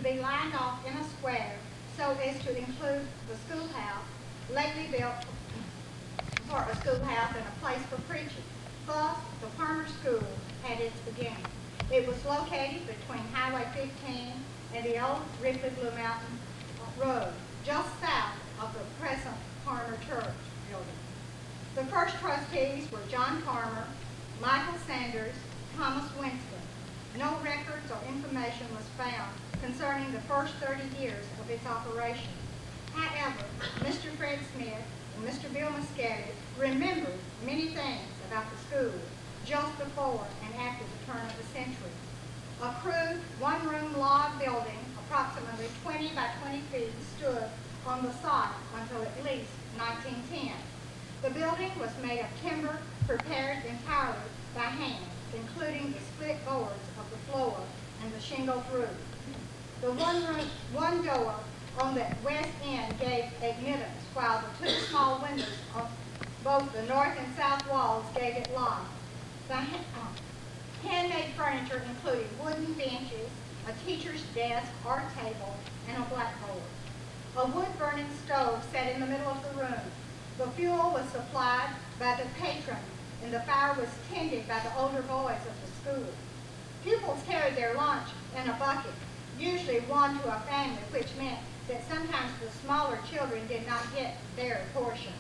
be lined off in a square so as to include the schoolhouse, lately built for a schoolhouse and a place for preaching. Thus, the Farmer School had its beginning. It was located between Highway 15 and the old Ripley Blue Mountain Road, just south of the present Farmer Church building. The first trustees were John Farmer, Michael Sanders, Thomas Winston. No records or information was found concerning the first 30 years of its operation. However, Mr. Fred Smith and Mr. Bill Muscati remembered many things about the school just before and after the turn of the century. A crude one-room log building, approximately 20 by 20 feet, stood on the site until at least 1910. The building was made of timber prepared entirely by hand, including the split boards of the floor and the shingled roof. The one door on the west end gave admittance, while the two small windows on both the north and south walls gave it light. The handmade furniture included wooden benches, a teacher's desk or table, and a blackboard. A wood-burning stove sat in the middle of the room. The fuel was supplied by the patron, and the fire was tended by the older boys of the school. Pupils carried their lunch in a bucket, usually one to a family, which meant that sometimes the smaller children did not get their portion.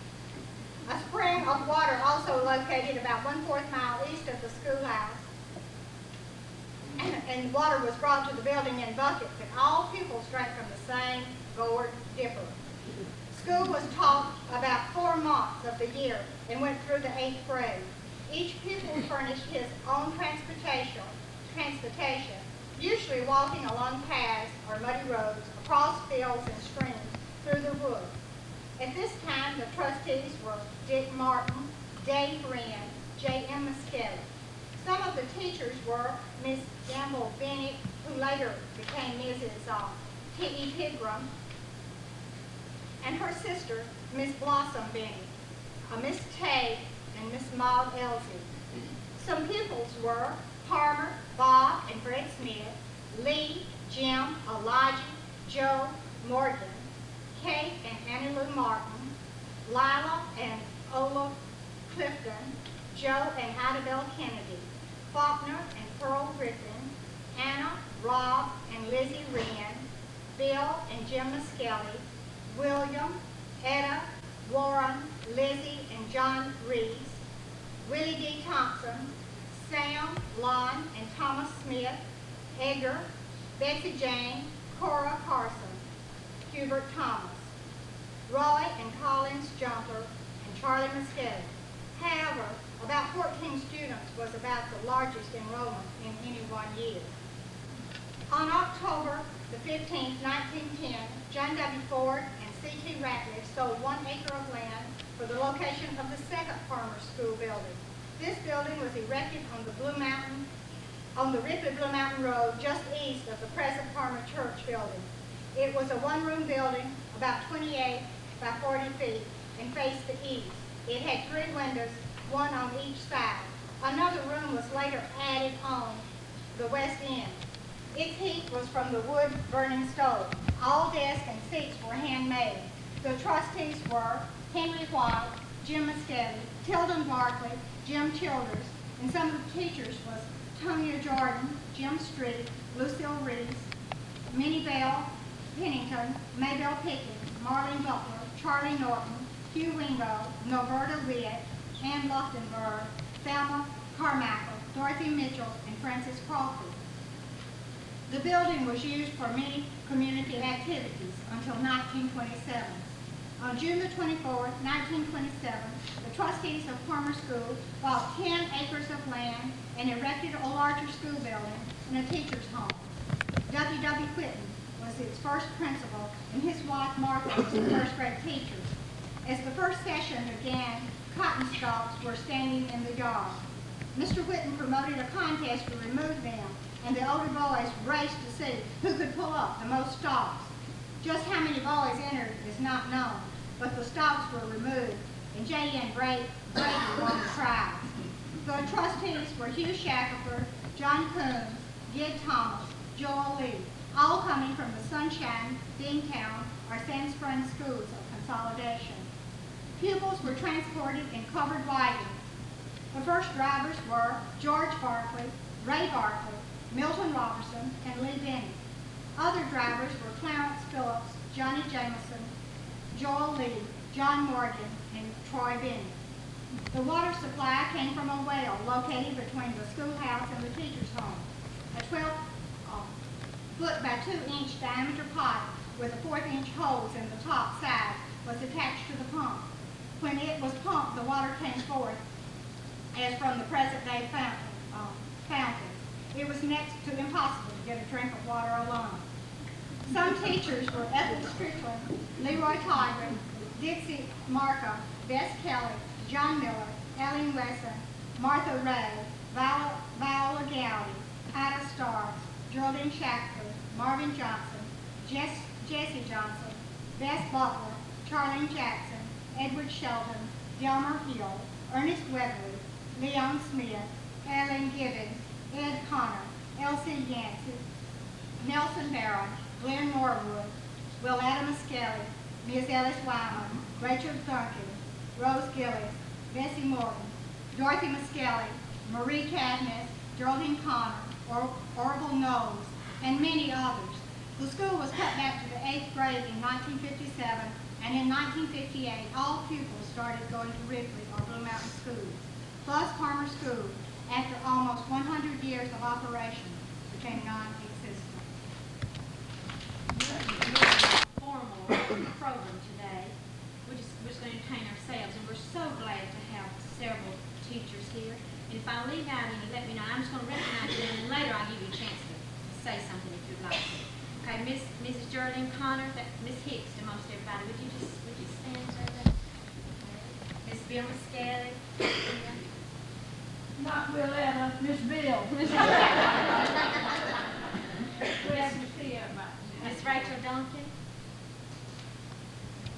A spring of water also located about 1/4 mile east of the schoolhouse, and water was brought to the building in buckets, and all pupils drank from the same gourd dipper. School was taught about 4 months of the year and went through the 8th grade. Each pupil furnished his own transportation, usually walking along paths or muddy roads, across fields and streams, through the woods. At this time, the trustees were Dick Martin, Dave Wren, J.M. Muscati. Some of the teachers were Miss Gamble Bennett, who later became Mrs. T.E. Pigram, and her sister, Miss Blossom Bennett, Miss Tay, and Miss Maud Elsie. Some pupils were Palmer, Bob, and Fred Smith, Lee, Jim, Elijah, Joe, Morgan, Kate and Annie Lou Martin, Lila and Ola Clifton, Joe and Idabelle Kennedy, Faulkner and Pearl Griffin, Anna, Rob, and Lizzie Wren, Bill and Jim Muskelly, William, Etta, Warren, Lizzie, and John Reese, Willie D. Thompson, Sam, Lon, and Thomas Smith, Edgar, Betsy Jane, Cora Carson, Hubert Thomas, Roy and Collins Jumper, and Charlie Muskelly. However, about 14 students was about the largest enrollment in any one year. On October the 15th, 1910, John W. Ford and C.T. Ratliff sold 1 acre of land for the location of the second Farmer School building. This building was erected on the Ripley Blue Mountain Road, just east of the present Farmer Church building. It was a one-room building, about 28 by 40 feet, and faced the east. It had 3 windows, one on each side. Another room was later added on the west end. Its heat was from the wood-burning stove. All desks and seats were handmade. The trustees were Henry White, Jim Muscati, Tilden Barkley, Jim Childers, and some of the teachers was Tonya Jordan, Jim Street, Lucille Reese, Minnie Bell Pennington, Maybelle Pickens, Marlene Butler, Charlie Norton, Hugh Wingo, Noverta Witt, Ann Loftenberg, Thelma Carmichael, Dorothy Mitchell, and Frances Crawford. The building was used for many community activities until 1927. On June the 24th, 1927, the trustees of Farmer School bought 10 acres of land and erected a larger school building and a teacher's home. W.W. Whitten was its first principal, and his wife Martha was the first grade teacher. As the first session began, cotton stalks were standing in the yard. Mr. Whitten promoted a contest to remove them, and the older boys raced to see who could pull up the most stalks. Just how many boys entered is not known, but the stalks were removed, and J.N. Brady won the prize. The trustees were Hugh Shackelford, John Coons, Gid Thomas, Joel Lee, all coming from the Sunshine, Deantown, or Sand Springs schools of consolidation. Pupils were transported in covered wagons. The first drivers were George Barkley, Ray Barkley, Milton Robertson, and Lee Benny. Other drivers were Clarence Phillips, Johnny Jameson, Joel Lee, John Morgan, and Troy Benny. The water supply came from a well located between the schoolhouse and the teacher's home. A 12-foot by 2-inch diameter pipe with a 1/4-inch hose in the top side was attached to the pump. When it was pumped, the water came forth as from the present-day fountain. It was next to impossible to get a drink of water alone. Some teachers were Ethel Strickland, Leroy Tygart, Dixie Markham, Bess Kelly, John Miller, Ellen Wesson, Martha Ray, Viola Gowdy, Ida Starks, Geraldine Shackler, Marvin Johnson, Jesse Johnson, Bess Butler, Charlene Jackson, Edward Shelton, Delmer Hill, Ernest Weatherly, Leon Smith, Ellen Gibbons, Ed Connor, Elsie Yancey, Nelson Barron, Glenn Norwood, Will Adam Skelly, Ms. Ellis Wyman, Rachel Duncan, Rose Gillis, Bessie Morton, Dorothy Muskelly, Marie Cadmus, Geraldine Connor, Orville Knowles, and many others. The school was cut back to the 8th grade in 1957, and in 1958, all pupils started going to Ripley or Blue Mountain School. Plus Palmer School, after almost 100 years of operation, became non-existent. Formal program today. We're just going to entertain ourselves, and we're so glad to have several teachers here. And if I leave out any, let me know. I'm just going to recognize them, and later I'll give you a chance to say something if you'd like to. Okay, Mrs. Geraldine Connor, Miss Hicks to most everybody. Would you stand so that? Miss Bill Muskelly. Not Willetta, Miss Bill. Glad to see everybody. Miss Rachel Duncan.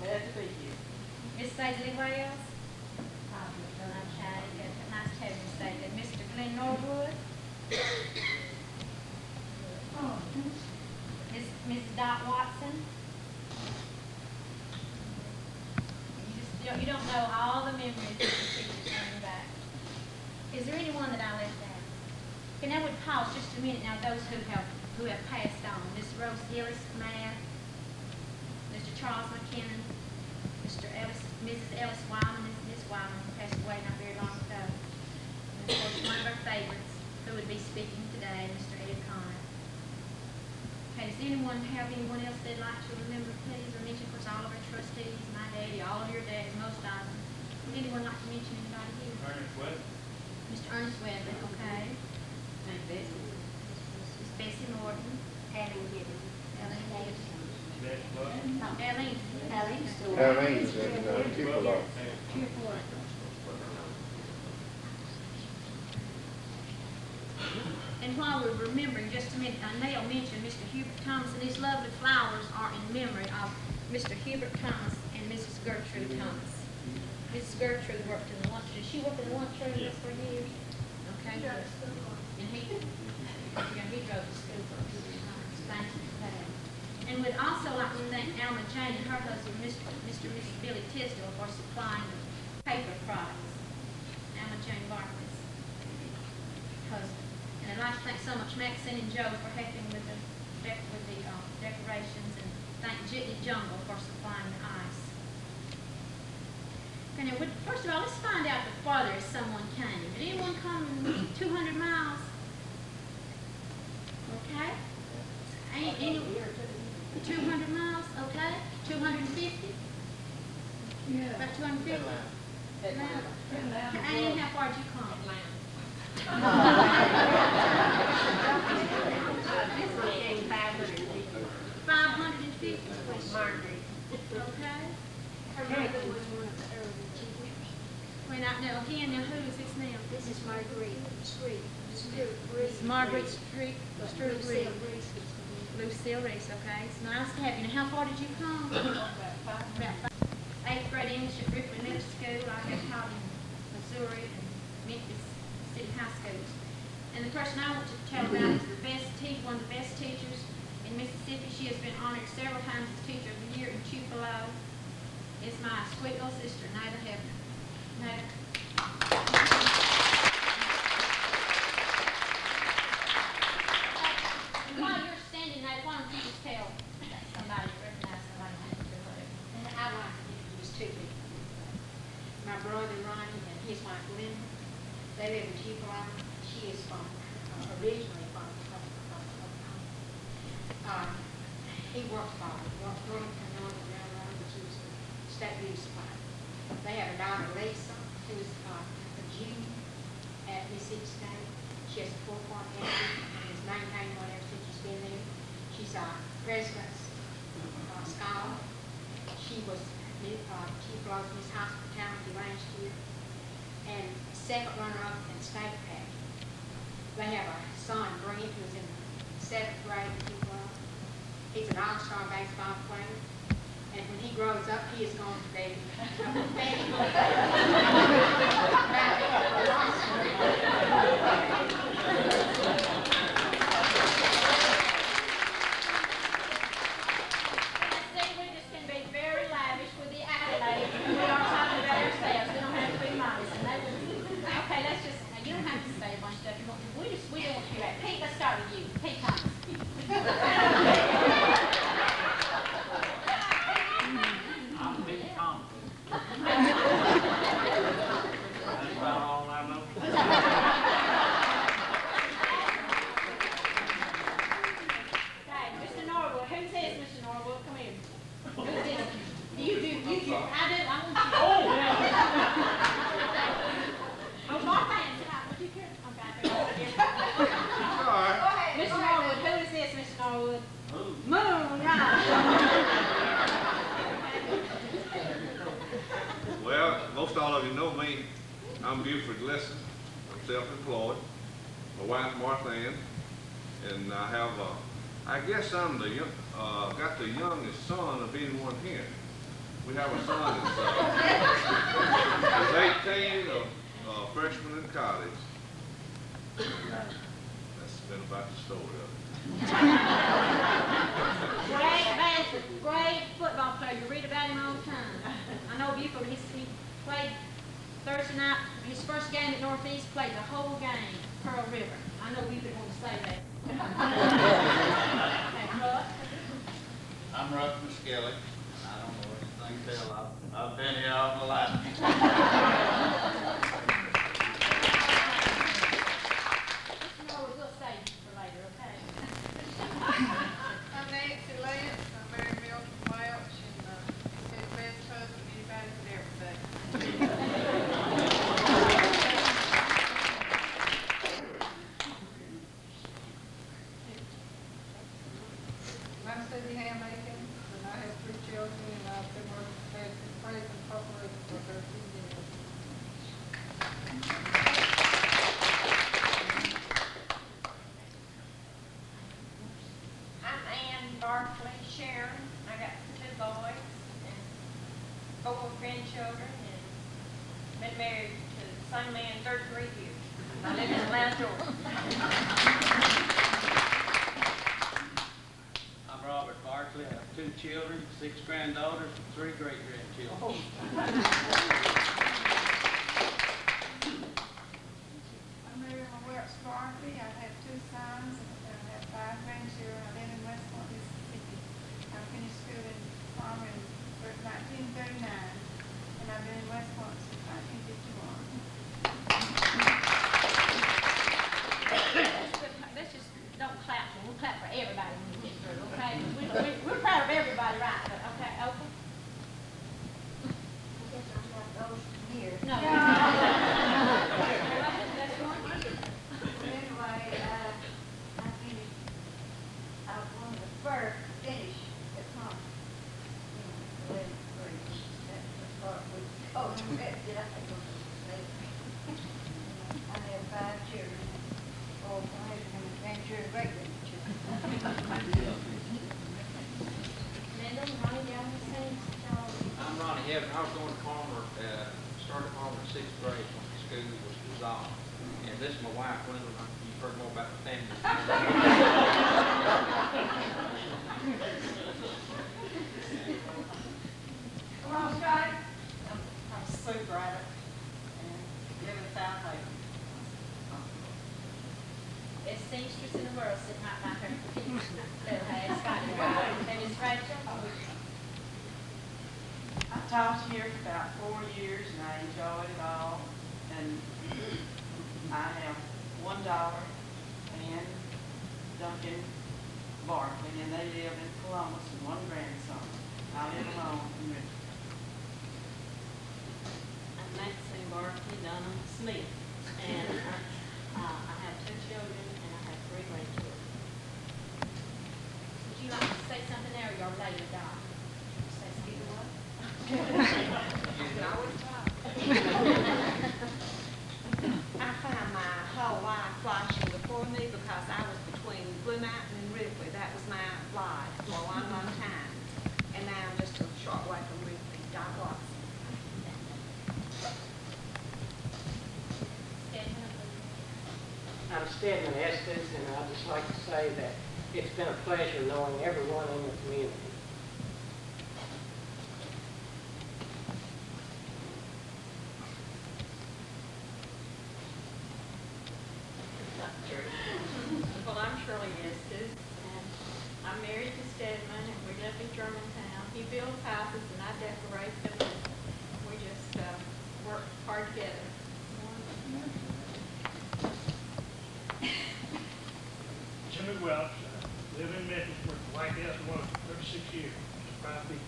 Glad to be here. Miss Sadie Wells. Okay, nice to have you, Sadie. Mr. Glenn Norwood. Mrs. Dot Watson. You don't know all the memories of the teachers coming back. Is there anyone that I left out? Okay, now we'd pause just a minute now, those who have passed on. Miss Rose Gillis, math. Mr. Charles McKinnon, Mrs. Ellis Wyman, Miss Wyman passed away not very long ago. And of course, one of our favorites who would be speaking today, Mr. Ed Connor. Okay, does anyone have anyone else they'd like to remember, please, or mention? Of course, all of our trustees, my daddy, all of your dads, most of them. Would anyone like to mention anybody here? Ernest Webb. Mr. Ernest Weather, okay. Miss Bessie Morton. Ellen Gibbons. Ellen Gibbons. Beth Buck. Ellen. Ellen's in Tupelo. And while we're remembering, just a minute, Nell mentioned Mr. Hubert Thomas, and these lovely flowers are in memory of Mr. Hubert Thomas and Mrs. Gertrude Thomas. Mrs. Gertrude worked in the lunchroom. Did she work in the lunchroom for years? Okay. And he drove to school for us. Thank you for that. And we'd also like to thank Alma Jane and her husband, Mr. and Mrs. Billy Tisdale, for supplying the paper products. Alma Jane Barkley's husband. And I'd like to thank so much Maxine and Joe for helping with the decorations, and thank Jitney Jungle for supplying the ice. Okay, now, first of all, let's find out the farthest someone came. Did anyone come 200 miles? Okay. Any 200 miles? Okay. 250? Yeah. About 250? Atlanta. And how far did you come? 550. Margaret. Okay. Her mother was one of the early teachers. Wait, now again, now who is this now? This is Marguerite Street. It's Margaret Street, Lucille Reese. Reese. Lucille Reese, okay. It's nice to have you. Now, how far did you come? About 5. 8th grade English at Ripley Middle School. I have taught in Missouri and Memphis City High Schools. And the person I want to tell about is one of the best teachers in Mississippi. She has been honored several times as Teacher of the Year in Tupelo. Is my sweet little sister, Nada Hebner. Nada. While you're standing there, why don't you just tell somebody, recognize somebody who has to whatever. And I'd like to introduce two people. My brother Ronnie and his wife Linda. They live in Tupelo. She is from, originally from he worked for Burlington Northern Railroad, which is the state beauty supply. They have a daughter Lisa, who is a junior at Mississippi State. She has a 4.8 and has maintained one ever since she's been there. She's a president's scholar. She was Tupelo's Miss Hospitality last year, and second runner-up in state pack. They have a son, Brent, who's in the 7th grade in Tupelo. He's an all-star baseball player, and when he grows up, he is going to be a professional. Well, most all of you know me. I'm Buford Lence. I'm self-employed. My wife Martha Ann, and I have I guess I'm the got the youngest son of anyone here. We have a son that's 18, a freshman in college. That's been about the story of it. Great football player. You read about him all the time. I know Buford, he played Thursday night, his first game at Northeast, played the whole game, Pearl River. I know Buford won't say that. I'm Russ Muskelly. I don't know anything to tell. I've been here all my life. We'll save you for later, okay? I'm Nancy Lence. I married Milton Welch, and his best husband, anybody could ever say. I'm Susie Ham-Aiken, and I have 3 children, and I've been working at Praise Incorporated for 13 years. I'm Ann Barkley Sharon. I got 2 boys and 4 grandchildren, and been married to the same man 33 years. I live in Atlanta, Georgia. I'm Robert Barkley. I have 2 children, 6 granddaughters, and 3 great-grandchildren. I'm married to Welch Barkley. I have 2 sons, and I have 5 grandchildren. I live in West Point, Mississippi. I finished school in farming in 1939, and I've been in West Point since 1951. Let's just don't clap. We'll clap for everybody when we get through, okay? We're proud of everybody, right? But okay, Oprah? I guess I'm not those here. No. Anyway, I finished, I was one of the first to finish at home. 11th grade. That's the part we, did I think it was later? I have 5 children, 4 boys, and grandchildren, great-grandchildren. Linda, Ronnie, y'all the same? I'm Ronnie Evans. I was going to Palmer, started Palmer in 6th grade when the school was dissolved. And this is my wife, Linda. You've heard more about the family. taught here for about 4 years and I enjoyed it all. And I have one daughter and Duncan Barkley, and they live in Columbus, and one grandson. I live alone in Richmond. I'm Maxine Barkley Dunham Smith, and I have 2 children and I have 3 grandchildren. Would you like to say something there, or your lady die? Say either one. I found my whole life flashing before me because I was between Blue Mountain and Ripley. That was my life for a long, long time. And now I'm just a short way from Ripley. I was. I'm Stedman Estes, and I'd just like to say that it's been a pleasure knowing everyone in the community. Well, I'm Shirley Estes, and I'm married to Stedman, and we live in Germantown. He builds houses, and I decorate them, and we just work hard together. Jimmy Welch, live in Milton, worked for White House and worked for 36 years. 5 people.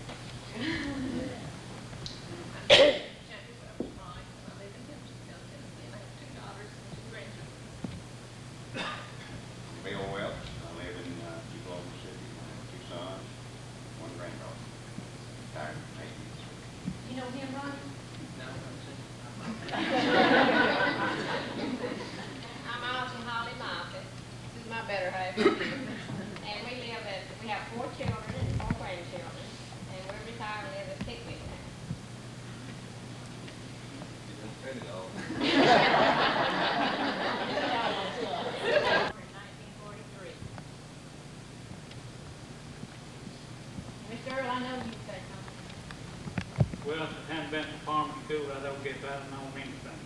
Bill Welch, I live in Oklahoma City. I have 2 sons, 1 granddaughter. Retired from Navy. You know him, Ronnie? No, I'm Alton Holly Moffitt. This is my better half. And we have 4 children and 4 grandchildren. And we're retired and live at Picnic now. You didn't fit it all. 1943. Mr. Earl, I know you say something. Well, if it hadn't been for farming school, I don't guess I'd have known anything.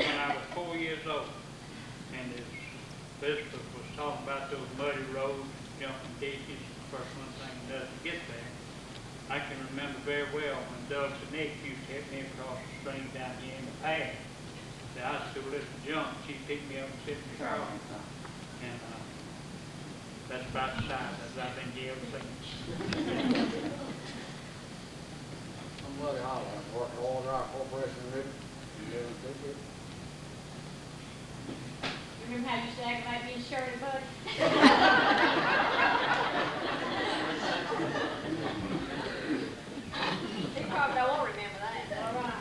When I was 4 years old, and his visitor was talking about those muddy roads, jumping ditches, the first one thing he does to get there. I can remember very well when Doug and Nick used to help me across the stream down here in the path. The high school little jump, she'd pick me up and sit in the car. And that's about the size as I think you ever seen. I'm Buddy Holland, I work for Oil Rock Corporation in Richmond. You remember how you used to aggravate being Shirley, Buddy? He probably don't remember that. All right.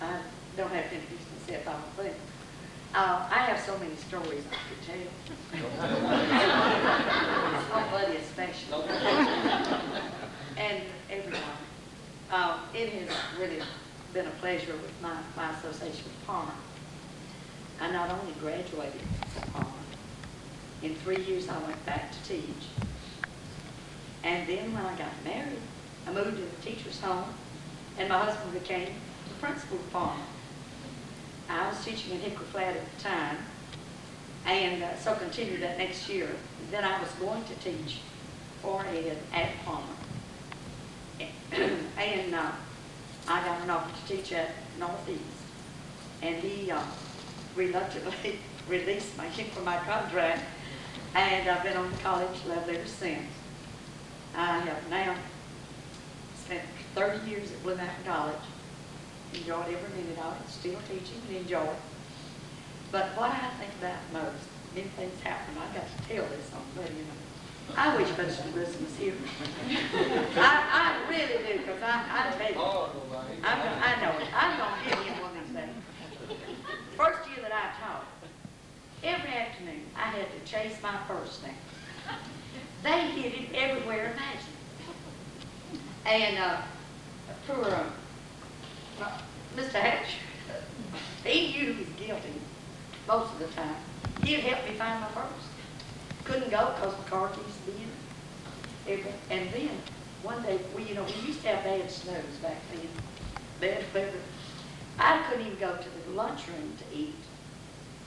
I don't have to introduce myself, I don't think. I have so many stories I could tell. Oh, Buddy especially. And everyone. It has really been a pleasure with my association with Palmer. I not only graduated from Palmer, in 3 years I went back to teach. And then when I got married, I moved to the teacher's home, and my husband became the principal of Palmer. I was teaching in Hickory Flat at the time, and so continued that next year. Then I was going to teach for Ed at Palmer. And I got an offer to teach at Northeast, and he reluctantly released me from my contract, and I've been on the college level ever since. I have now spent 30 years at Blue Mountain College, enjoyed every minute of it, still teaching and enjoy it. But what I think about most, many things happen. I got to tell this on the radio. I wish Mr. Wilson was here. I really do, because I tell you, I know it. I'm going to give him one of these days. First year that I taught, every afternoon I had to chase my purse down. They hid it everywhere imaginable. And poor Mr. Hatch, he knew he was guilty most of the time. He'd help me find my purse. Couldn't go because my car keys to be in it. And then one day, we used to have bad snows back then, bad weather. I couldn't even go to the lunchroom to eat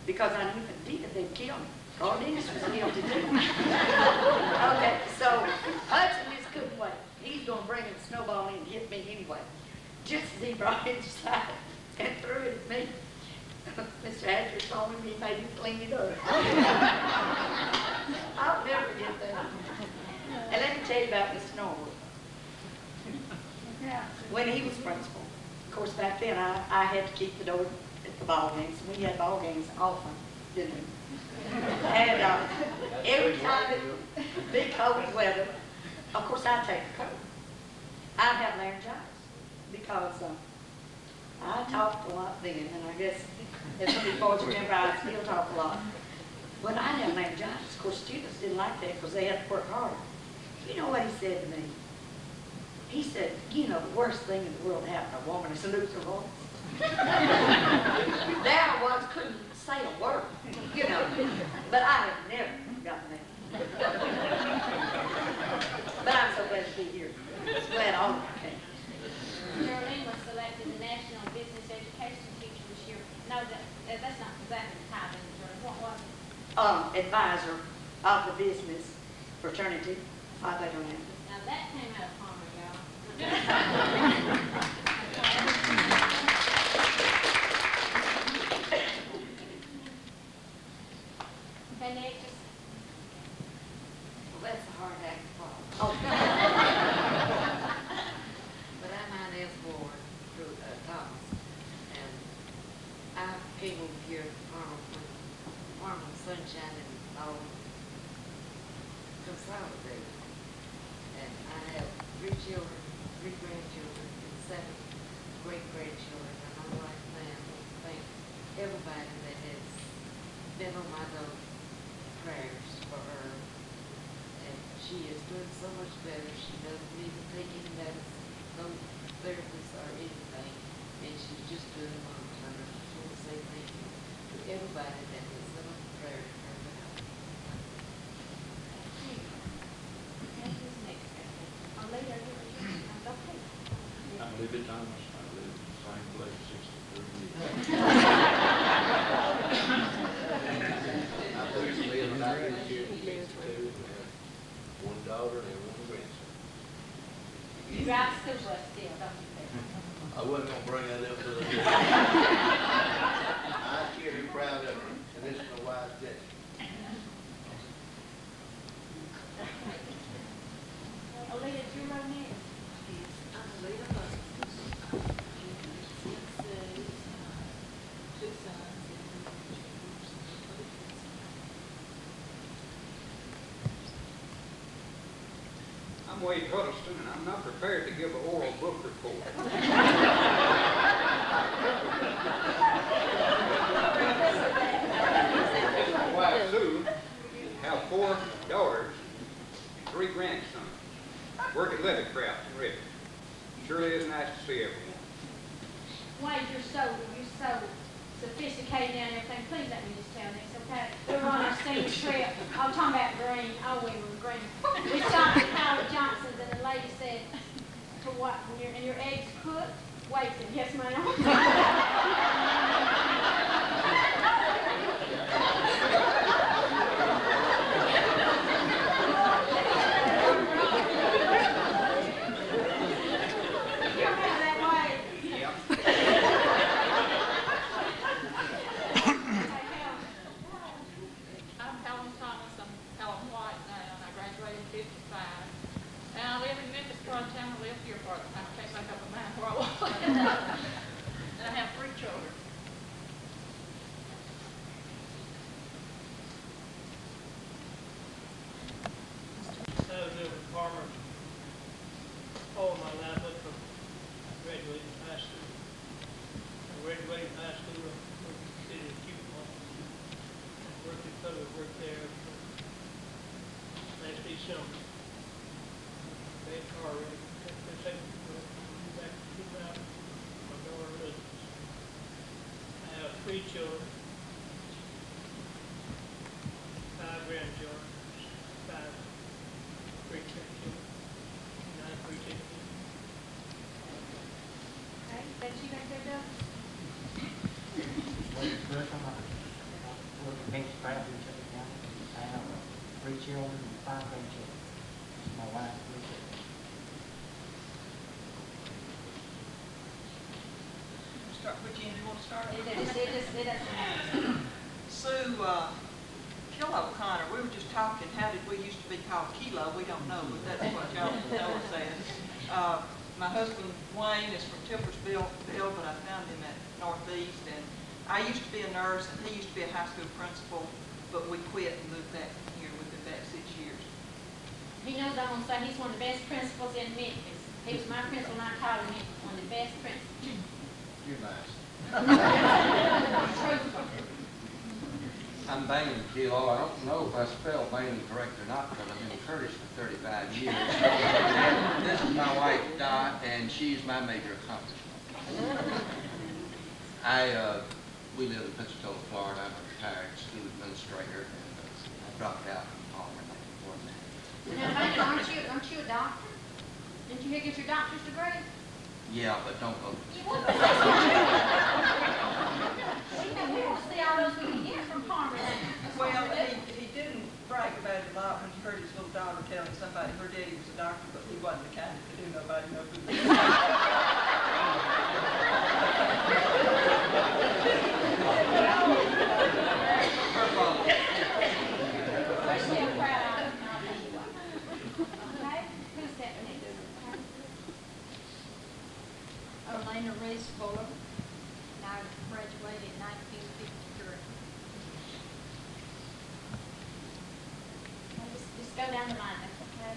because I knew if it did, they'd kill me. Carl Dennis was guilty too. Okay, so Hudson just couldn't wait. He's gonna bring a snowball in and hit me anyway. Just as he brought it inside and threw it at me, Mr. Hatcher told me he made me clean it up. I'll never forget that. And let me tell you about Mr. Norwood. When he was principal, of course, back then I had to keep the door at the ball games. We had ball games often, didn't we? And every time it big cold weather, of course I'd take the coat. I'd have laryngitis because I talked a lot then, and I guess as some of you boys remember, I still talk a lot. But I had laryngitis. Of course, students didn't like that because they had to work harder. You know what he said to me? He said, you know, the worst thing in the world happened to a woman is to lose her voice. There I was, couldn't say a word, you know, but I had never gotten that. But I'm so glad to be here. Glad all of you came. Geraldine was selected the National Business Education Teacher this year. No, that's not exactly the title, Geraldine. What was it? Advisor of the business fraternity, Phi Beta Lambda. Now that came out of Palmer, y'all. Okay, next. Well, that's a hard act to follow. Oh. But I'm Inez Ward, Thomas, and I came over here to Farm Sunshine and all consolidated. And I have 3 children, 3 grandchildren, and 7 great-grandchildren, and I like them. Thank everybody that has been on my those prayers for her. And she is doing so much better. She doesn't even take any medicine, no therapies or anything. And she's just doing wonderful. I just want to say thank you to everybody that has done a prayer for her. I'm Libby Thomas. I live in the same place 63 years. I personally live about this year in 62. We have 1 daughter and 1 grandson. You drive the school bus still, don't you? I wasn't gonna bring that up to the. I'm very proud of her, and this is my wife, Jessie. Alita, you run next. I'm Lita Hutchins. 2 sons and 3 I'm Wade Huddleston, and I'm not prepared to give an oral book report. My wife Sue have 4 daughters and 3 grandsons. Work at Leather Craft in Redmond. Surely is nice to see everyone. Wade, you're so sophisticated now and everything. Please let me just tell this, okay? We were on our senior trip. I'm talking about green. Oh, we were green. We stopped at Howard Johnson's and the lady said, "To what? And your eggs cooked?" Wade said, "Yes, ma'am." I'm Helen Thomas, I'm Helen White now, and I graduated in 55. And I live in Memphis part of town, I live here part of time, I can't make up my mind where I was. And I have 3 children. I lived in Farmer all my life up from graduating high school. I graduated high school in the city of Cuba. I worked in public work there for last December. Bad car wreck. They take me back to Cuba. My daughter residence. I have 3 children, 5 grandchildren, 5 great-grandchildren, 9 great-grandchildren. Okay, that's you back there, Doug? We're convinced proud of each other county. I have 3 children and 5 grandchildren. This is my wife, Lisa. Start, which end you want to start? It doesn't matter. Sue, Kilo Connor, we were just talking, how did we used to be called Kilo? We don't know, but that's what y'all know us as. My husband Wayne is from Tippersville, but I found him at Northeast, and I used to be a nurse, and he used to be a high school principal, but we quit and moved back here. We've been back 6 years. He knows I'm gonna say he's one of the best principals in Memphis. He was my principal and I called him one of the best principals. You're nice. I'm Bane Kilo. I don't know if I spelled Bane correct or not because I've been Curtis for 35 years. This is my wife, Dot, and she's my major accomplishment. We live in Pensacola, Florida. I'm a retired school administrator, and I dropped out from Palmer before that. Now, Bane, aren't you a doctor? Didn't you get your doctor's degree? Yeah, but don't go. We want to see all those we can get from Palmer. Well, he didn't brag about it a lot when he heard his little daughter telling somebody her daddy was a doctor, but he wasn't the kind that could do nobody no good. We're still proud of him. Okay, who's that next? Elena Reese Fuller, and I graduated in 1953. Just go down the line, okay?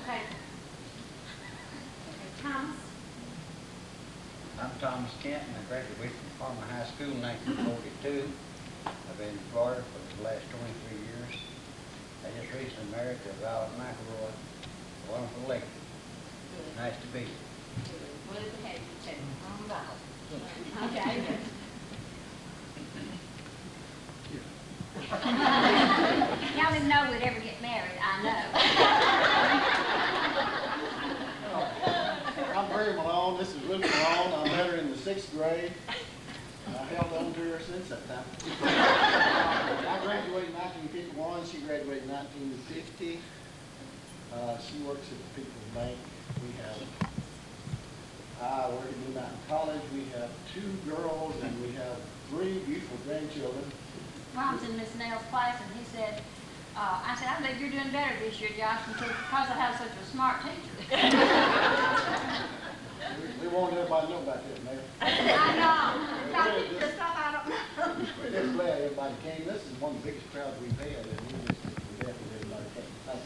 Okay. Okay, Thomas. I'm Thomas Kenton. I graduated from Palmer High School in 1942. I've been in Florida for the last 23 years. I just recently married to Violet McElroy, a wonderful lady. Nice to be here. What did the head say? Okay. Y'all didn't know we'd ever get married, I know. I'm Barry Malone. This is Ruth Malone. I met her in the 6th grade. I held on to her since that time. I graduated in 1951. She graduated in 1950. She works at the People's Bank. I work at New Mountain College. We have 2 girls and we have 3 beautiful grandchildren. I was in Miss Nell's class, and he said, I said, I believe you're doing better this year, Josh, because I have such a smart teacher. We want everybody to know about that, Mayor. I know. I think the stuff I don't know. We're just glad everybody came. This is one of the biggest crowds we've had, and we're definitely everybody came. Thank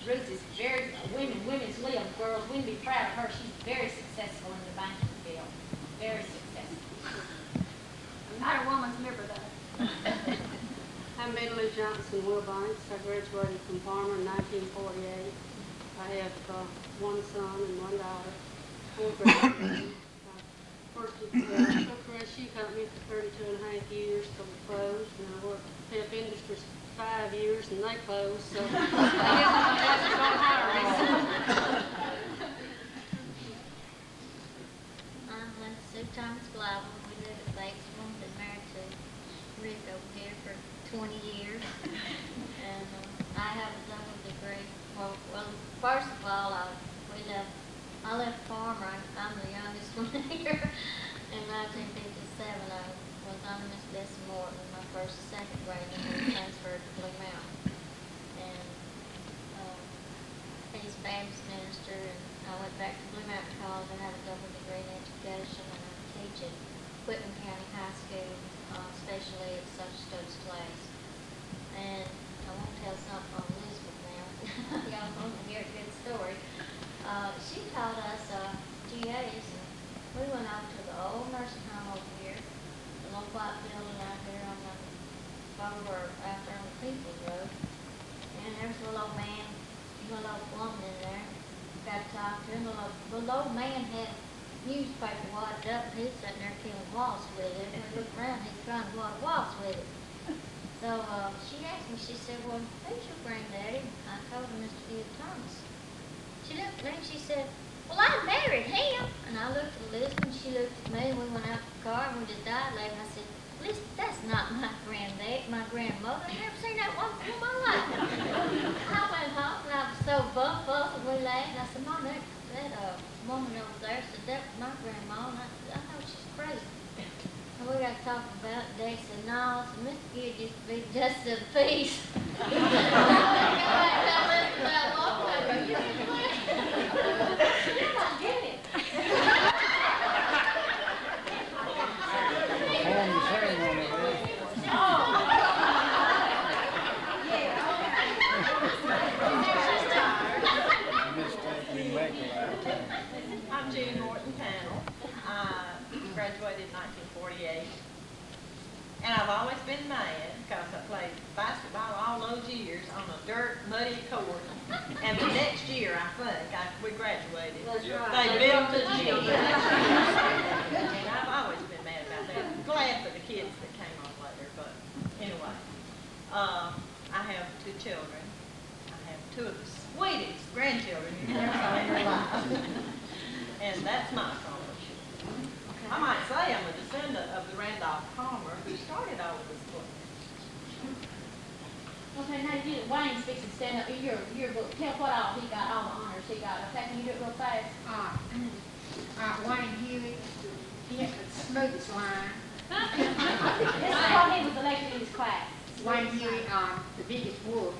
you. Ruth is very, women's live, girls, we can be proud of her. She's very successful in the banking field. Very successful. Not a woman's never done. I'm Medley Johnson Wilbanks. I graduated from Palmer in 1948. I have 1 son and 1 daughter, 4 grandchildren. I worked at the Cookers Shoe Company for 32 and a half years till it closed, and I worked at Pep Industries for 5 years and they closed, so I guess nobody else is going to hire me. I'm Sue Thomas Glover. We live at Batesville. Been married to Rick over here for 20 years. And I have a double degree. Well, first of all, I left Palmer. I'm the youngest one here. In 1957, I was under Miss Bessie Morton, my first and second grade, and then transferred to Blue Mountain. And he's a Baptist minister, and I went back to Blue Mountain College. I have a double degree in education, and I teach at Whitman County High School, especially at social studies class. And I want to tell something on Elizabeth now. Y'all want to hear a good story. She taught us GAs, and we went out to the old nursing home over here, the little white building out here on the, over out there on the People's Road. And there's a little old man, a little old woman in there. Got to talk to him. The little old man had newspaper wadded up, and he was sitting there killing wasps with it. And we looked around, he's trying to wad wasps with it. So she asked me, she said, well, who's your granddaddy? I told her Mr. Hugh Thomas. She looked at me and she said, well, I married him. And I looked looked at me, and we went out to the car, and we just died laughing. I said, listen, that's not my granddad, my grandmother. I've never seen that one before in my life. I went home, and I was so buff, and we laughed. I said, Mom, that woman over there said that was my grandma, and I said, I know she's crazy. And we got talking about it. Dad said, no, so Mr. Gibb used to be just a piece. Perform the ceremony, I'm Judy Morton Panel. I graduated in 1948. And I've always been mad because I played basketball all those years on a dirt, muddy court. And the next year, I think, we graduated. That's right. They built the gym. And I've always been mad about that. I'm glad for the kids that came on later, but anyway. I have 2 children. I have 2 of the sweetest grandchildren you've ever saw in your life. And that's my accomplishment. I might say I'm a descendant of the Randolph Palmer who started all of this book. Okay, now Wayne's fixing to stand up in your book. Tell what all he got, all the honors he got. Okay, can you do it real fast? Wayne Huey, he had the smoothest line. This is what he was elected in his class. Wayne Huey, the biggest wolf.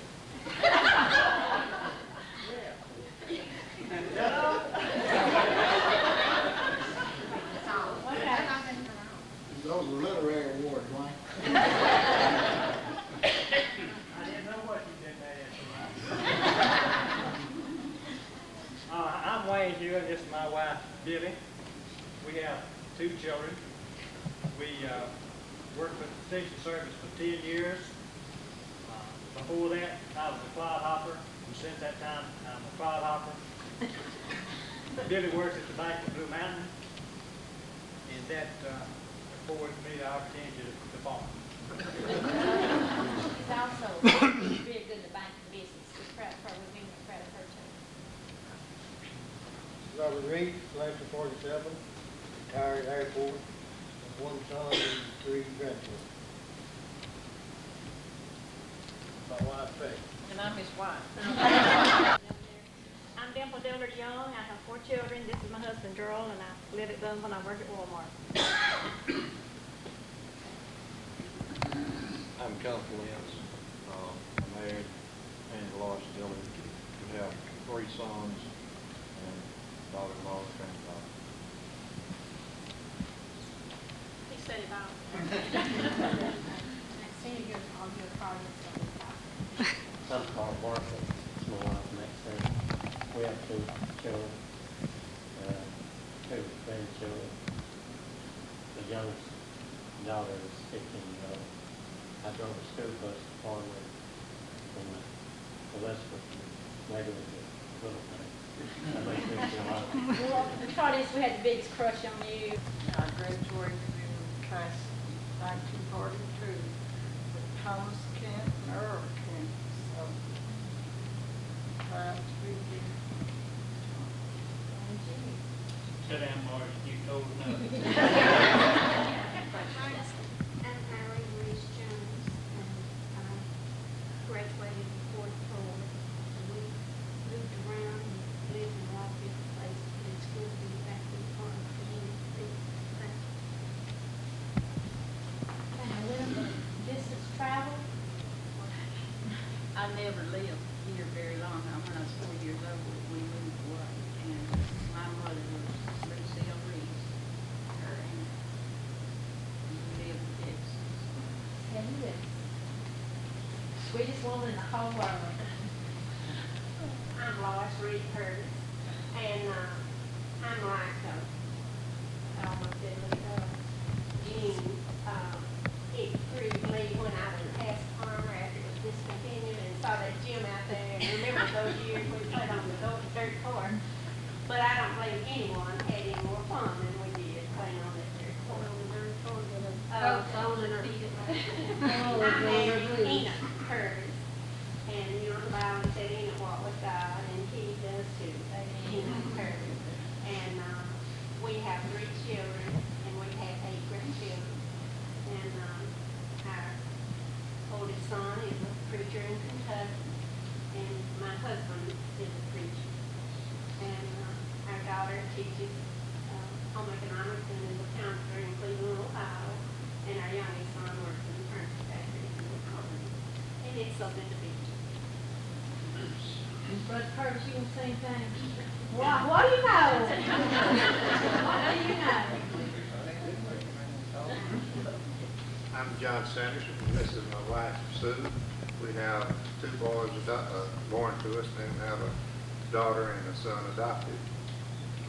Those were literary awards, Wayne. I didn't know what you did that. I'm Wayne Hewitt. This is my wife, Billy. We have 2 children. We worked with the Station Service for 10 years. Before that, I was a clodhopper, and since that time, I'm a clodhopper. Billy works at the Bank of Blue Mountain, and that affords me the opportunity to farm. She's also very good in the banking business. We're proud of her. We're very proud of her too. Robert Reed, Lance 47, retired Air Force, 1 son and 3 grandchildren. My wife, Faye. And I'm his wife. I'm Dimple Dillard Young. I have 4 children. This is my husband, Gerald, and I live at Louisville and I work at Walmart. I'm Jonathan Lence. I'm married and Lois Dillard. We have 3 sons and daughter-in-law and granddaughter. He said it all. I'm Carl Bartlett. It's my wife, Maxine. We have 2 children, 2 grandchildren. The youngest daughter is 15 years old. I drove a school bus to Farmwood from Elizabeth, maybe with the little thing. That makes me feel like. Well, the part is we had the biggest crush on you. I graduated in class 1942 with Thomas Kent and Earl Kent. So, proud to be here. Sit down, Marge, you told nothing. I'm Mary Louise Jones, and I graduated in 44. And we moved around and lived in a lot of different places, but it's good to be back in the farm community. And a little distance travel. I never lived here very long. When I was 4 years old, we moved away, and my mother was Lucille Reese, her aunt. We lived in Texas. Yeah, you is. Sweetest woman in the whole world. I'm Lois Reed Curtis, and I'm like almost Jean. It grieved me when I was past the farmer after it was discontinued and saw that gym out there and remember those years we played on the dirt court. But I don't believe anyone had any more fun than we did playing on that dirt court. I'm Enoch Curtis. And you know, the Bible said Enoch walked with God, and he does too. Enoch Curtis. And we have 3 children. son is a preacher in Kentucky, and my husband is a preacher. And our daughter teaches home economics and is a counselor in Cleveland, Ohio. And our youngest son works in the furniture factory in Wisconsin. And it's so good to be here. Brother Curtis, you want to say anything? What do you know? What do you know? I'm John Sanderson, and this is my wife, Sue. We have 2 boys born to us, and we have a daughter and a son adopted.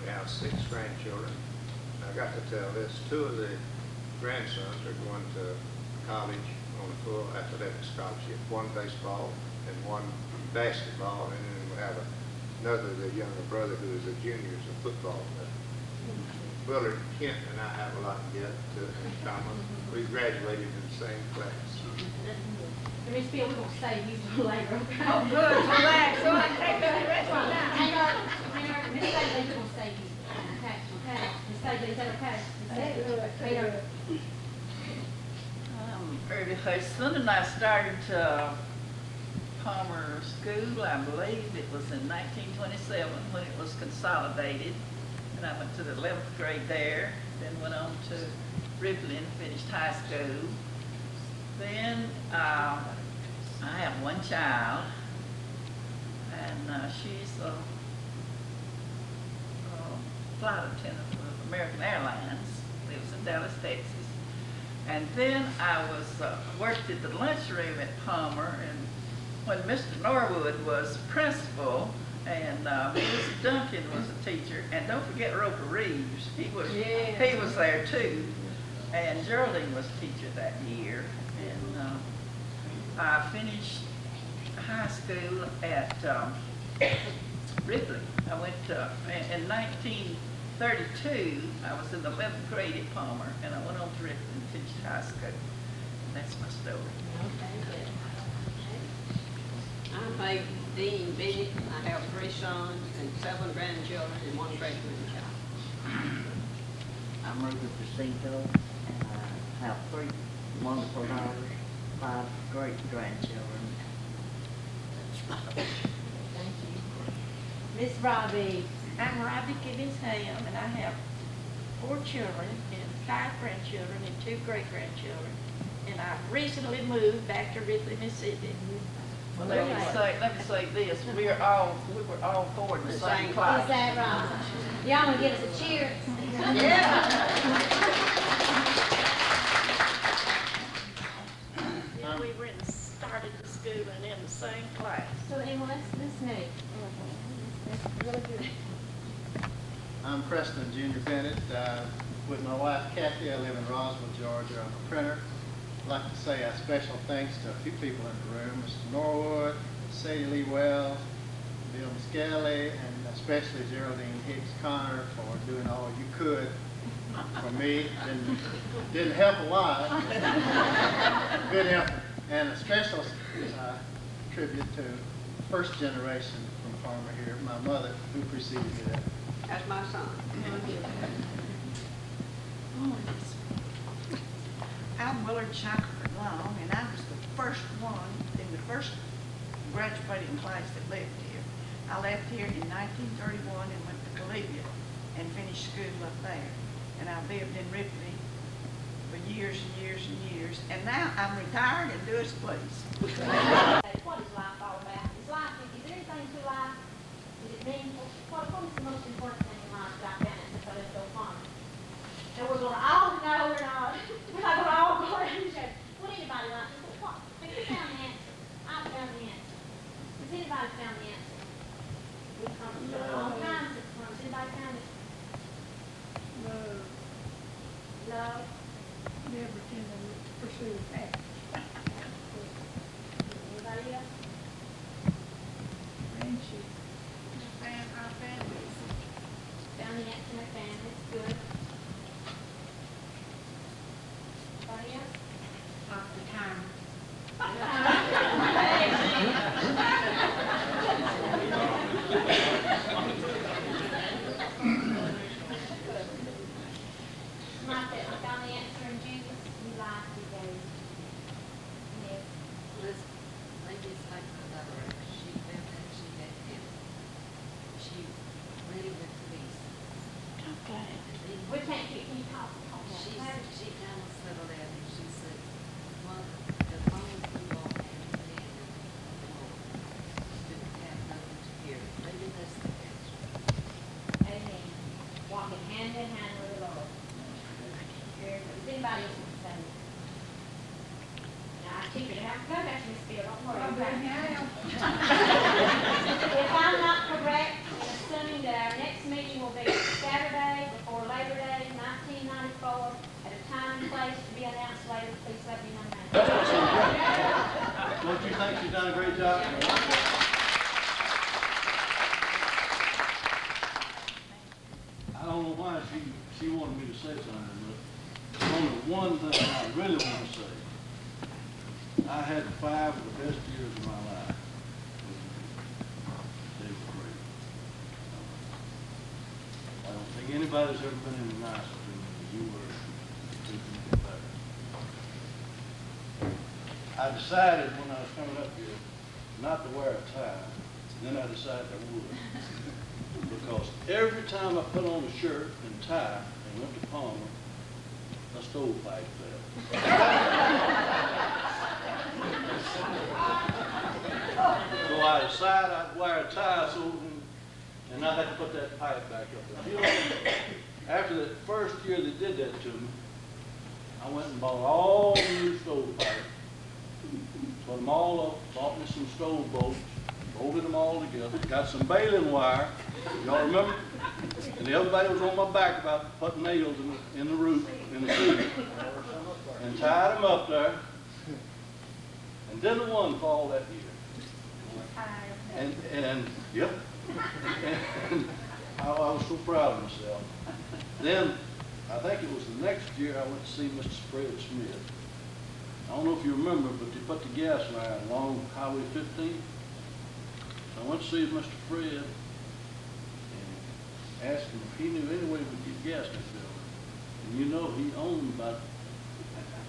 We have 6 grandchildren. And I got to tell this, 2 of the grandsons are going to college on a full athletic scholarship, 1 baseball and 1 basketball, and then we have another, the younger brother, who is a junior in football. Willard Kent and I have a lot yet in common. We graduated in the same class. Miss Bill, we're going to save you for later, okay? Oh, good, relax. So I can't go to the restaurant now. Hang on, Miss Bailey, we're going to save you. Okay, okay. Miss Bailey, is that okay? Miss Bailey. I'm Early Hudson, and I started Palmer School, I believe it was in 1927 when it was consolidated. And I went to the 11th grade there, then went on to Ripley and finished high school. Then I have 1 child, and she's a flight attendant with American Airlines, lives in Dallas, Texas. And then I worked at the lunchroom at Palmer, and when Mr. Norwood was principal, and Mrs. Duncan was a teacher, and don't forget Roper Reeves, he was there too, and Geraldine was a teacher that year. And I finished high school at Ripley. I went in 1932. I was in the 11th grade at Palmer, and I went on to Ripley and finished high school. And that's my story. I'm Dean Bennett. I have 3 sons and 7 grandchildren and 1 great-grandchild. I'm Rupert Jacinto, and I have 3 wonderful daughters, 5 great-grandchildren. Thank you. Miss Robbie. I'm Robbie Gibbons Ham, and I have 4 children and 5 grandchildren and 2 great-grandchildren. And I recently moved back to Ripley, Mississippi. Well, let me say this, we were all 4 in the same class. Is that right? Y'all want to give us a cheer? Yeah, we were started the school and in the same class. So anyway, that's neat. That's really good. I'm Preston Junior Bennett. With my wife Kathy, I live in Roswell, Georgia. I'm a printer. I'd like to say a special thanks to a few people in the room, Mr. Norwood, Sadie Lee Wells, Bill Muscali, and especially Geraldine Hicks Connor for doing all you could for me. Didn't help a lot. Good effort. And a special tribute to first generation from Farmer here, my mother, who preceded me there. That's my son. I'm Willard Shackelford Long, and I was the first one in the first graduating class that lived here. I left here in 1931 and went to Columbia and finished school up there. And I lived in Ripley for years and years and years. And now I'm retired and do as please. What is life all about? Is there anything to life? Is it meaningful? What is the most important thing in life about balance? So let's go farming. And we're going to all know we're not going to all go around and say, what anybody like? What? Have you found the answer? I've found the answer. Has anybody found the answer? We come from all kinds of forms. Anybody found it? Love. Love? Never can pursue that. Anybody else? Friendship. Our families. Found the answer in their families. Good. Anybody else? After time. I found the answer in Jesus. You lied to those. Yes. Let's We can't keep you talking. She kind of settled down and she said, Mother, as long as we walk hand in hand with the Lord, students have nothing to fear. Maybe that's the answer. Amen. Walking hand in hand with the Lord. Very good. Does anybody else want to say anything? Now, I teach you to have a go back to Miss Bill, don't worry. If I'm not correct in assuming that our next meeting will be Saturday before Labor Day, 1994, at a time and place to be announced later, please let me know now. Don't you think she's done a great job? I don't know why she wanted me to say something, but only one thing I really want to say. I had 5 of the best years of my life. They were great. I don't think anybody's ever been any nicer to me than you were. I decided when I was coming up here not to wear a tie. Then I decided I would. Because every time I put on a shirt and tie and went to Palmer, a stovepipe fell. So I decided I'd wear a tie and not have to put that pipe back up there. You know, after that first year they did that to me, I went and bought all new stovepipes, put them all up, bought me some stove bolts, bolted them all together, got some baling wire, y'all remember? And everybody was on my back about putting nails in the roof, in the ceiling, and tied them up there, and didn't one fall that year. And yep, and I was so proud of myself. Then, I think it was the next year I went to see Mr. Fred Smith. I don't know if you remember, but they put the gas line along Highway 15. So I went to see Mr. Fred and asked him if he knew any way we could get gas in this building. And you know, he owned about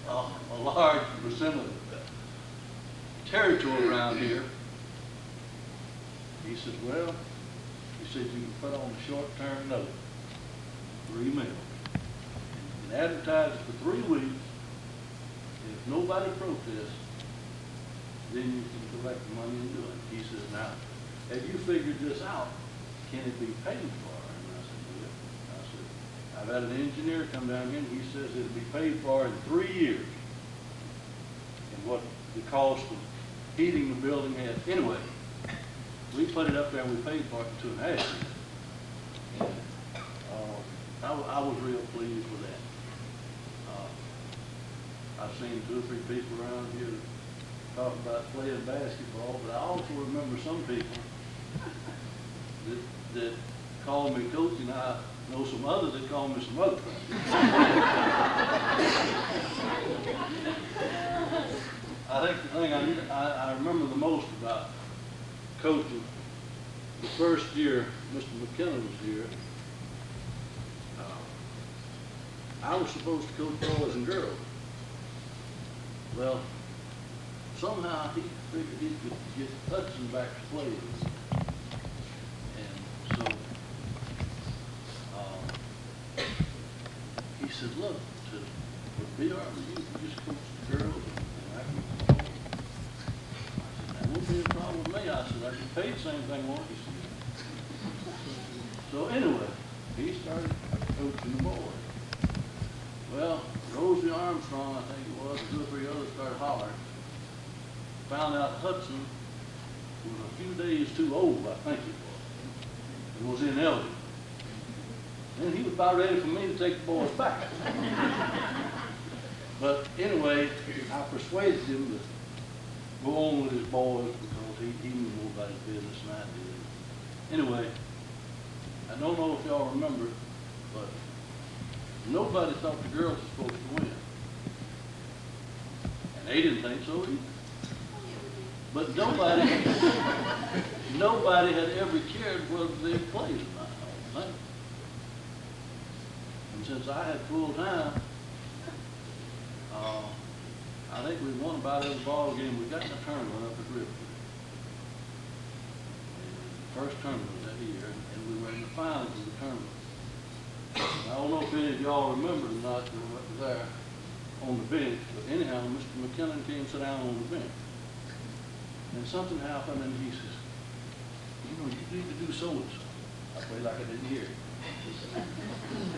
a large percent of the territory around here. He said, well, he said you can put on a short-term note, 3 million. And advertise it for 3 weeks. If nobody protests, then you can collect the money and do it. He says, now, have you figured this out? Can it be paid for? And I said, yeah. I said, I've had an engineer come down here and he says it'll be paid for in 3 years. And what the cost of heating the building had. Anyway, we put it up there and we paid for it in 2.5 years. And I was real pleased with that. I've seen 2 or 3 people around here talk about playing basketball, but I also remember some people that called me coach, and I know some others that call me some other things. I think the thing I remember the most about coaching, the first year Mr. McKenna was here, I was supposed to coach boys and girls. Well, somehow he figured he could get Hudson back to play. And so he said, look, with BR, you just coach the girls and I can coach the boys. I said, that won't be a problem with me. I said, I get paid the same thing, won't you? So anyway, he started coaching the boys. Well, Rosie Armstrong, I think it was, 2 or 3 others started hollering. Found out Hudson was a few days too old, I think it was. It was in Elgin. Then he was about ready for me to take the boys back. But anyway, I persuaded him to go on with his boys because he knew more about his business than I did. Anyway, I don't know if y'all remember, but nobody thought the girls were supposed to win. And they didn't think so either. But nobody had ever cared whether they played or not, I don't think. And since I had full time, I think we won about every ball game we got in the tournament up at Ripley. The first tournament that year, and we were in the finals of the tournament. I don't know if any of y'all remember or not, you were there on the bench, but anyhow, Mr. McKinnon came and sat down on the bench. And something happened, and he says, you know, you need to do so-and-so. I played like I didn't hear it.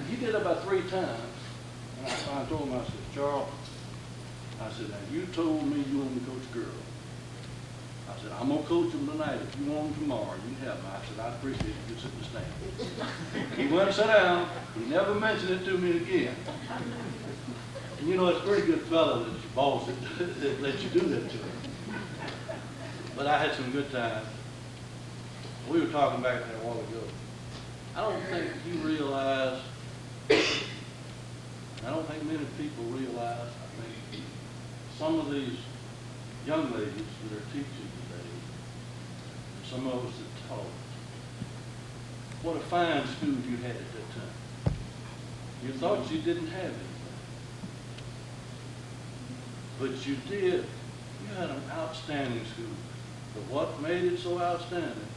He did it about 3 times, and I told him, I said, Charles, I said, now you told me you want to coach girls. I said, I'm going to coach them tonight. If you want them tomorrow, you can have them. I said, I appreciate it. You sit in the stand. He went and sat down. He never mentioned it to me again. And you know, it's a pretty good fellow that's your boss that lets you do that to him. But I had some good times. We were talking back there a while ago. I don't think you realize, I don't think many people realize, I think some of these young ladies that are teaching today, some of us that taught, what a fine school you had at that time. You thought you didn't have anything, but you did. You had an outstanding school. But what made it so outstanding,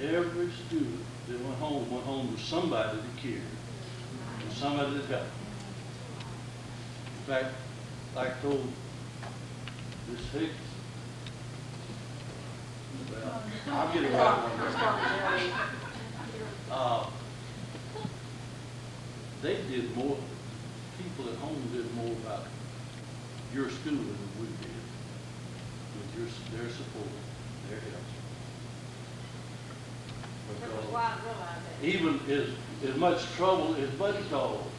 every student that went home with somebody that cared, and somebody that helped. In fact, like I told Miss Hicks, well, I'll get it right one day. They did more, people at home did more about your school than we did, with their support, their help. Even as much trouble as Buddy caused.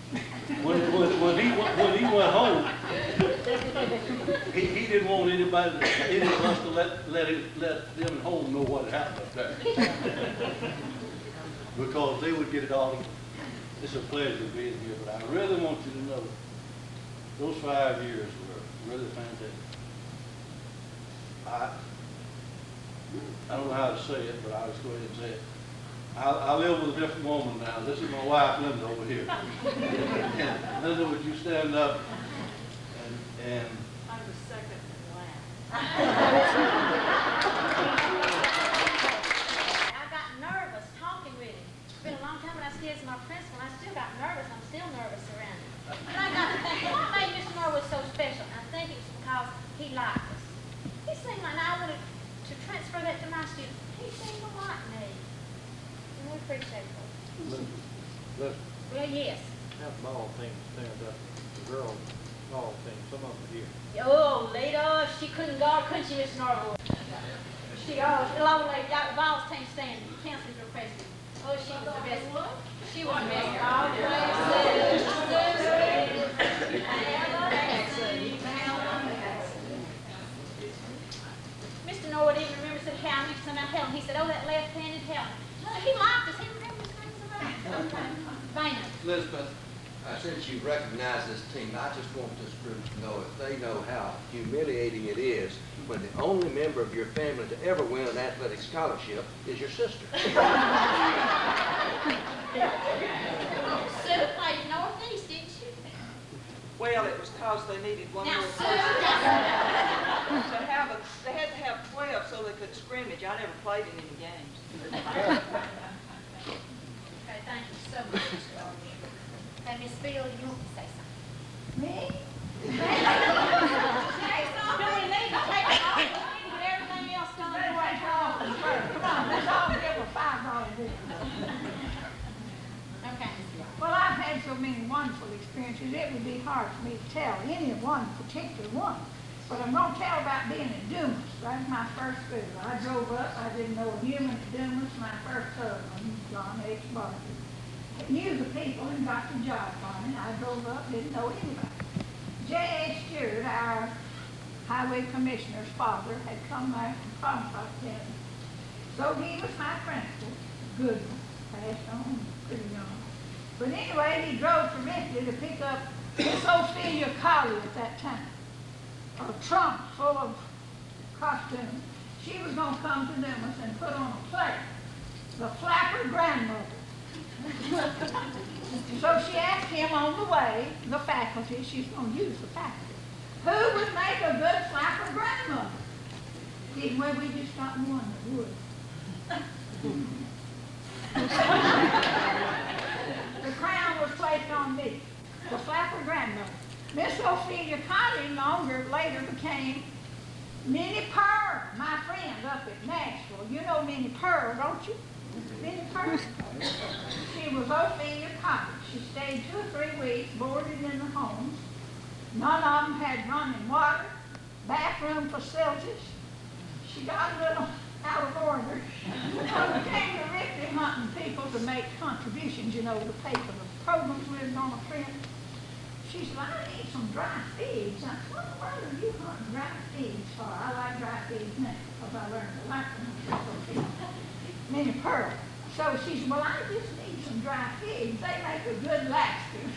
When he went home, he didn't want anybody, any of us to let them at home know what happened up there. Because they would get it all. It's a pleasure being here, but I really want you to know those 5 years were really fantastic. I don't know how to say it, but I'll just go ahead and say it. I live with a different woman now. This is my wife, Linda, over here. And Linda, would you stand up and I'm the second in line. I got nervous talking with him. It's been a long time when I still as my principal. I still got nervous. I'm still nervous around him. And I got to think, what made Mr. Norwood so special? I think it was because he liked us. He seemed like I wanted to transfer that to my students. He seemed to like me. And we appreciate it. Listen, Well, yes. that ball team stand up, the girls ball team, some of them are here. Oh, later, she couldn't go, couldn't she, Miss Norwood? The old lady, got the balls team standing. You canceled your question. Oh, she was the best. She was the best. All Mr. Norwood even remembers that Helen, next time I tell him, he said, oh, that left-handed Helen. He liked us. He remembers things about us. Elizabeth, since you recognize this team, I just want this group to know if they know how humiliating it is when the only member of your family to ever win an athletic scholarship is your sister. Sue played Northeast, didn't she? Well, it was because they needed one Now, more Sue, person. They had to have 12 so they could scrimmage. I never played in any games. Okay, thank you so much. Hey, Miss Bill, you want to say something? Me? Say something. Do we need to take it off? We need everything else done the way it's wrong. Come on, let's all give a $5 Okay. Well, I've had so many wonderful experiences, it would be hard for me to tell any of one particular one. But I'm going to tell about being at Dumas. That was my first school. I drove up. I didn't know a human at Dumas. My first husband, John H. Barker, knew the people and got the job on it. I drove up, didn't know anybody. J.A. Stewart, our highway commissioner's father, had come back from Comstock County. So he was my principal. Good one. Passed on pretty young. But anyway, he drove to Ripley to pick up Miss Ophelia Colley at that time. A trunk full of costumes. She was going to come to Dumas and put on a play, The Flapper Grandmother. So she asked him on the way, the faculty, she's going to use the faculty, who would make a good flapper grandmother? Well, we just got one that would. The crown placed on me, the flapper grandmother. Miss Ophelia Conley later became Minnie Pearl, my friend up at Nashville. You know Minnie Pearl, don't you? Minnie Pearl. She was Ophelia Conley. She stayed 2 or 3 weeks, boarded in the homes. None of them had running water, bathroom facilities. She got a little out of order. So we came to Ripley hunting people to make contributions, you know, to pay for the programs we were going to print. She said, I need some dry figs. I said, what in the world are you hunting dry figs for? I like dry figs now, because I learned to like them. Minnie Pearl. So she said, well, I just need some dry figs. They make a good laxative.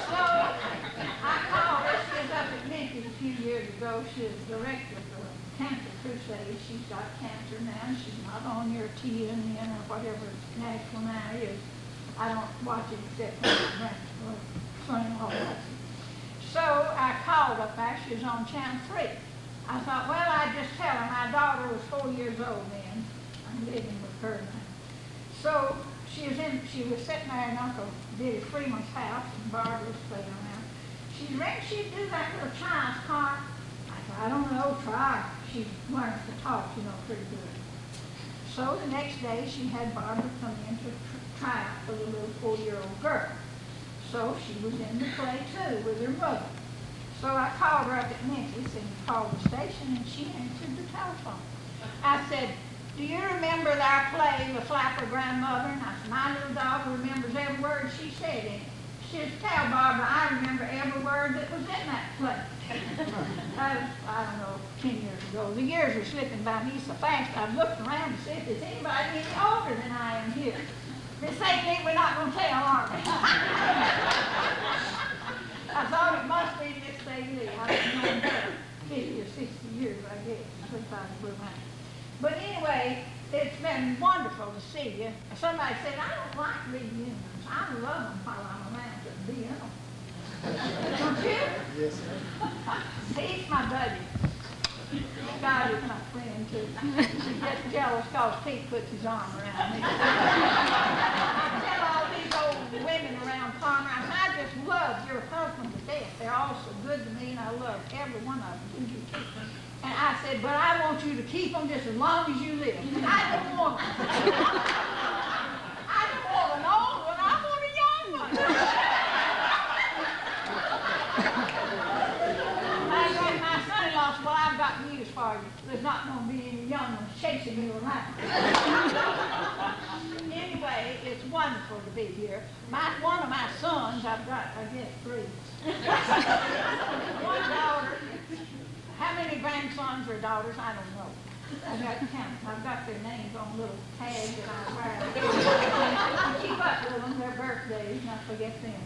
So I called her. She was up at Memphis a few years ago. She was director of the Cancer Crusade. She's got cancer now. She's not on your TNN or whatever national now is. I don't watch it except when I'm son-in-law watches it. So I called up there. She was on Channel 3. I thought, well, I'd just tell her. My daughter was 4 years old then. I'm living with her now. So she was sitting there in Uncle Billy Freeman's house, and Barbara was playing around. She reckon she'd do that little child's car. I said, I don't know, try. She learned to talk, you know, pretty good. So the next day, she had Barbara come in to try out for the little 4-year-old girl. So she was in the play too with her mother. So I called her up at Memphis and called the station, and she answered the telephone. I said, do you remember our play, The Flapper Grandmother? And I said, my little daughter remembers every word she said in it. She said, tell Barbara I remember every word that was in that play. That was, I don't know, 10 years ago. The years are slipping by me so fast, I've looked around to see if there's anybody any older than I am here. Miss Amy, we're not going to tell, are we? I thought it must be Miss Lee. I've known her 50 or 60 years, I guess, since I was born. But anyway, it's been wonderful to see you. Somebody said, I don't like reunions. I love them while I'm around to be in them. Don't you? Yes, sir. He's my buddy. God is my friend, too. She's just jealous because Pete puts his arm around me. I tell all these old women around Palmer, I just love your husband to death. They're all so good to me, and I love every one of them. And I said, but I want you to keep them just as long as you live. I don't want them. I don't want an old one. I want a young one. My son-in-law said, well, I've got news for you. There's not going to be any young ones chasing you around. Anyway, it's wonderful to be here. One of my sons, I've got, I guess, 3. One daughter. How many grandsons or daughters? I don't know. I've got to count. I've got their names on little tags that I wear. I keep up with them, their birthdays, and I forget them.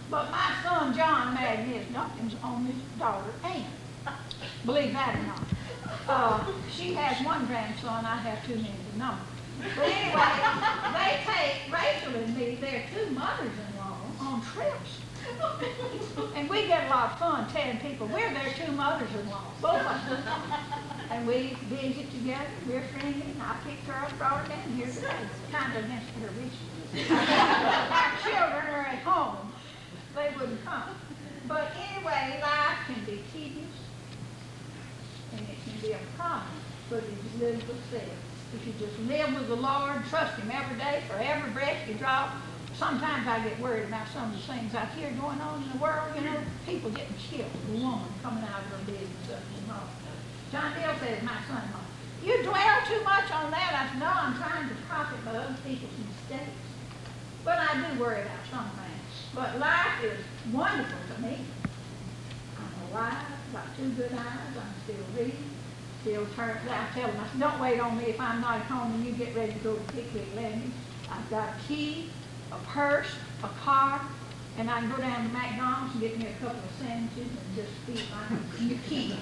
But my son John married Miss Duncan's only daughter, Ann. Believe that or not. She has 1 grandson. I have too many to number. But anyway, they take Rachel and me, their 2 mothers-in-law, on trips. And we get a lot of fun telling people we're their 2 mothers-in-law, both of them. And we visit together, we're friendly, and I picked her up, brought her down here today. It's kind of against her wishes. Our children are at home. They wouldn't come. But anyway, life can be tedious, and it can be a problem. But as Elizabeth said, if you just live with the Lord, trust Him every day, for every breath you draw. Sometimes I get worried about some of the things I hear going on in the world, you know, people getting killed, a woman coming out of her bed and stuff, you know. John Hill says, my son-in-law, you dwell too much on that. I said, no, I'm trying to profit by other people's mistakes. But I do worry about some things. But life is wonderful to me. I'm alive, got 2 good eyes, I'm still reading, still turn. I tell them, I said, don't wait on me if I'm not at home and you get ready to go to Pickwick Landing. I've got a key, a purse, a car, and I can go down to McDonald's and get me a couple of sandwiches and just feed my key.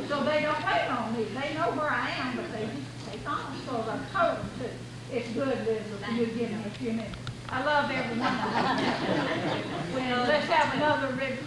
So they don't wait on me. They know where I am, but they just take on. So I've told them to. It's good, Elizabeth, you give me a few minutes. I love every one of them. Well, let's have another ribbon.